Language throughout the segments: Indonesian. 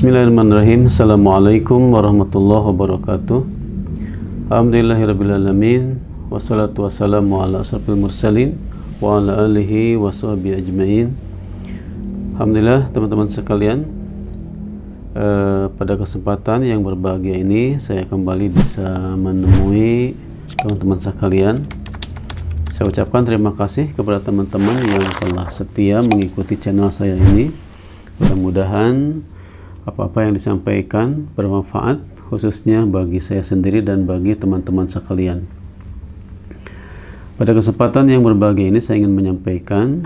Bismillahirrahmanirrahim. Assalamualaikum warahmatullahi wabarakatuh. Alhamdulillahirrabbilalamin. Wassalatu wassalamu ala asrafil mursalin wa ala alihi wa sahbihi ajma'in. Alhamdulillah teman-teman sekalian, pada kesempatan yang berbahagia ini saya kembali bisa menemui teman-teman sekalian. Saya ucapkan terima kasih kepada teman-teman yang telah setia mengikuti channel saya ini. Mudah-mudahan apa-apa yang disampaikan bermanfaat, khususnya bagi saya sendiri dan bagi teman-teman sekalian. Pada kesempatan yang berbahagia ini saya ingin menyampaikan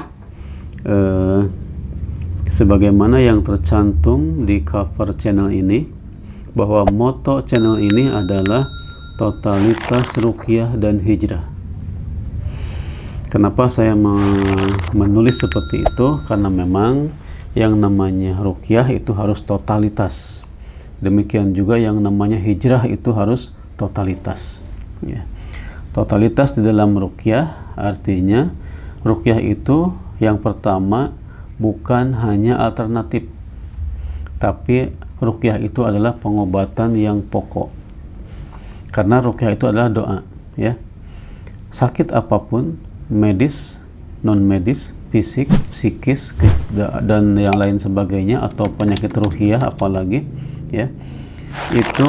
sebagaimana yang tercantum di cover channel ini, bahwa moto channel ini adalah totalitas ruqyah dan hijrah. Kenapa saya menulis seperti itu? Karena memang yang namanya ruqyah itu harus totalitas. Demikian juga yang namanya hijrah itu harus totalitas. Ya. Totalitas di dalam ruqyah artinya ruqyah itu yang pertama bukan hanya alternatif, tapi ruqyah itu adalah pengobatan yang pokok. Karena ruqyah itu adalah doa. Ya. Sakit apapun, medis, non medis, fisik, psikis, dan yang lain sebagainya, atau penyakit ruhiyah apalagi, ya, itu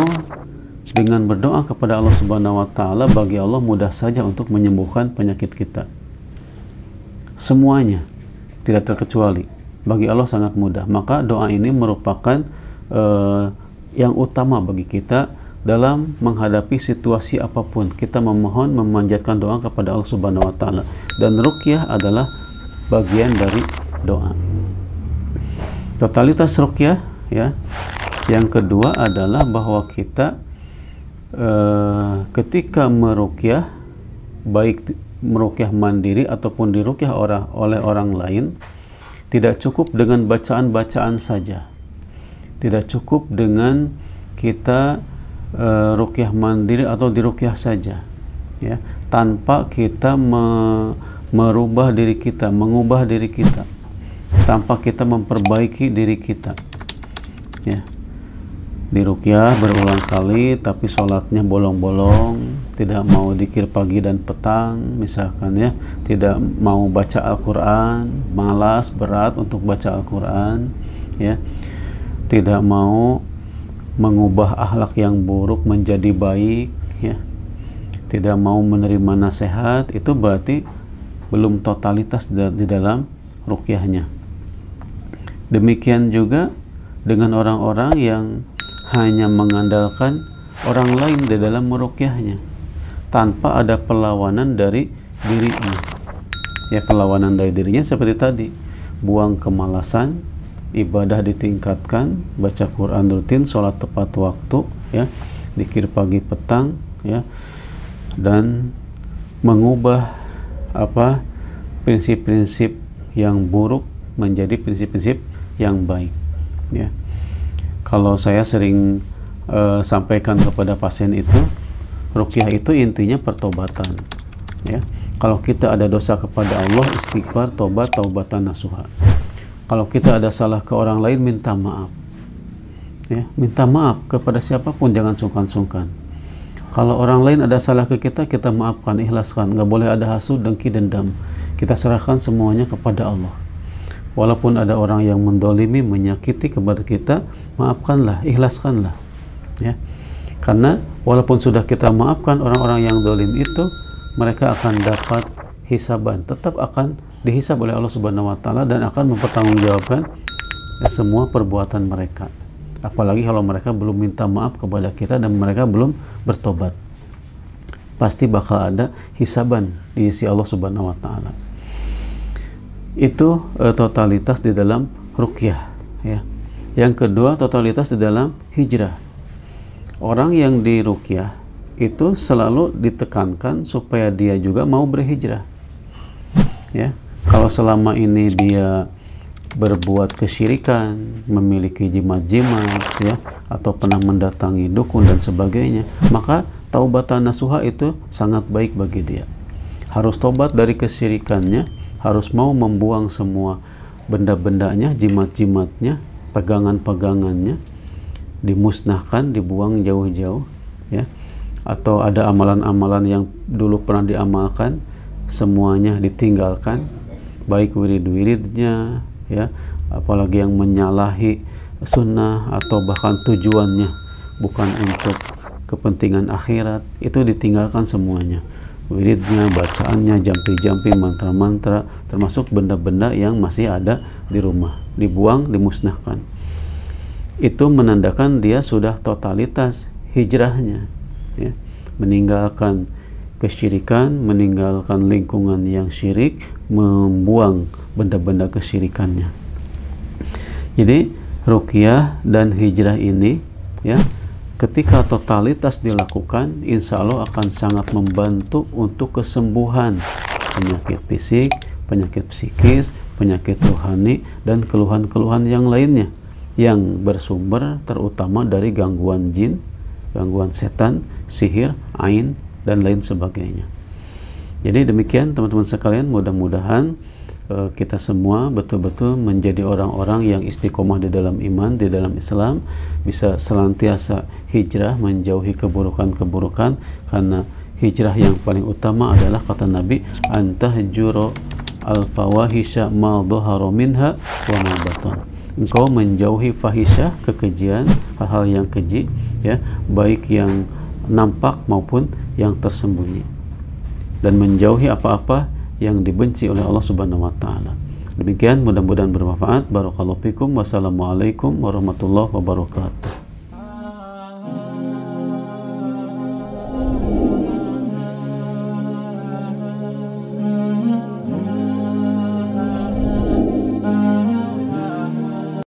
dengan berdoa kepada Allah Subhanahu wa Ta'ala, bagi Allah mudah saja untuk menyembuhkan penyakit kita. Semuanya tidak terkecuali bagi Allah sangat mudah. Maka doa ini merupakan yang utama bagi kita dalam menghadapi situasi apapun. Kita memohon, memanjatkan doa kepada Allah Subhanahu wa Ta'ala, dan ruqyah adalah bagian dari doa. Totalitas ruqyah, ya. Yang kedua adalah bahwa kita ketika meruqyah, baik meruqyah mandiri ataupun diruqyah oleh orang lain, tidak cukup dengan bacaan-bacaan saja. Tidak cukup dengan kita ruqyah mandiri atau diruqyah saja, ya, tanpa kita merubah diri kita, mengubah diri kita, tanpa kita memperbaiki diri kita. Ya. Diruqyah berulang kali tapi sholatnya bolong-bolong, tidak mau dzikir pagi dan petang misalkan, ya, tidak mau baca Al-Quran, malas, berat untuk baca Al-Quran, ya, tidak mau mengubah akhlak yang buruk menjadi baik, ya, tidak mau menerima nasihat, itu berarti belum totalitas di dalam ruqyahnya. Demikian juga dengan orang-orang yang hanya mengandalkan orang lain di dalam meruqyahnya tanpa ada perlawanan dari dirinya. Ya, perlawanan dari dirinya seperti tadi, buang kemalasan, ibadah ditingkatkan, baca Quran rutin, sholat tepat waktu, ya, dzikir pagi petang, ya, dan mengubah prinsip-prinsip yang buruk menjadi prinsip-prinsip yang baik, ya. Kalau saya sering sampaikan kepada pasien itu, ruqyah itu intinya pertobatan, ya. Kalau kita ada dosa kepada Allah, istighfar, tobat, taubatan nasuha. Kalau kita ada salah ke orang lain, minta maaf, ya, minta maaf kepada siapapun, jangan sungkan-sungkan. Kalau orang lain ada salah ke kita, kita maafkan, ikhlaskan. Nggak boleh ada hasud, dengki, dendam. Kita serahkan semuanya kepada Allah. Walaupun ada orang yang mendolimi, menyakiti kepada kita, maafkanlah, ikhlaskanlah, ya. Karena walaupun sudah kita maafkan orang-orang yang dolim itu, mereka akan dapat hisaban, tetap akan dihisab oleh Allah Subhanahu wa Ta'ala, dan akan mempertanggungjawabkan semua perbuatan mereka. Apalagi kalau mereka belum minta maaf kepada kita dan mereka belum bertobat, pasti bakal ada hisaban di sisi Allah Subhanahu wa Ta'ala. Itu totalitas di dalam ruqyah, ya. Yang kedua, totalitas di dalam hijrah. Orang yang di ruqyah itu selalu ditekankan supaya dia juga mau berhijrah, ya. Kalau selama ini dia berbuat kesyirikan, memiliki jimat-jimat, ya, atau pernah mendatangi dukun dan sebagainya, maka taubatan nasuha itu sangat baik bagi dia. Harus tobat dari kesyirikannya, harus mau membuang semua benda-bendanya, jimat-jimatnya, pegangan-pegangannya, dimusnahkan, dibuang jauh-jauh, ya. Atau ada amalan-amalan yang dulu pernah diamalkan, semuanya ditinggalkan, baik wirid-wiridnya, ya, apalagi yang menyalahi sunnah atau bahkan tujuannya bukan untuk kepentingan akhirat, itu ditinggalkan semuanya. Wiridnya, bacaannya, jampi-jampi, mantra-mantra, termasuk benda-benda yang masih ada di rumah, dibuang, dimusnahkan. Itu menandakan dia sudah totalitas hijrahnya, ya. Meninggalkan kesyirikan, meninggalkan lingkungan yang syirik, membuang benda-benda kesyirikannya. Jadi ruqyah dan hijrah ini, ya, ketika totalitas dilakukan, insya Allah akan sangat membantu untuk kesembuhan penyakit fisik, penyakit psikis, penyakit rohani, dan keluhan-keluhan yang lainnya yang bersumber terutama dari gangguan jin, gangguan setan, sihir, ain, dan lain sebagainya. Jadi demikian teman-teman sekalian, mudah-mudahan kita semua betul-betul menjadi orang-orang yang istiqomah di dalam iman, di dalam Islam, bisa senantiasa hijrah menjauhi keburukan-keburukan, karena hijrah yang paling utama adalah kata Nabi, antahjuro al-fawahisha ma dhahara minha wa ma batan. Engkau menjauhi fahisyah, kekejian, hal-hal yang keji, ya, baik yang nampak maupun yang tersembunyi, dan menjauhi apa-apa yang dibenci oleh Allah Subhanahu wa taala. Demikian, mudah-mudahan bermanfaat. Barakallahu fikum. Wassalamualaikum warahmatullahi wabarakatuh.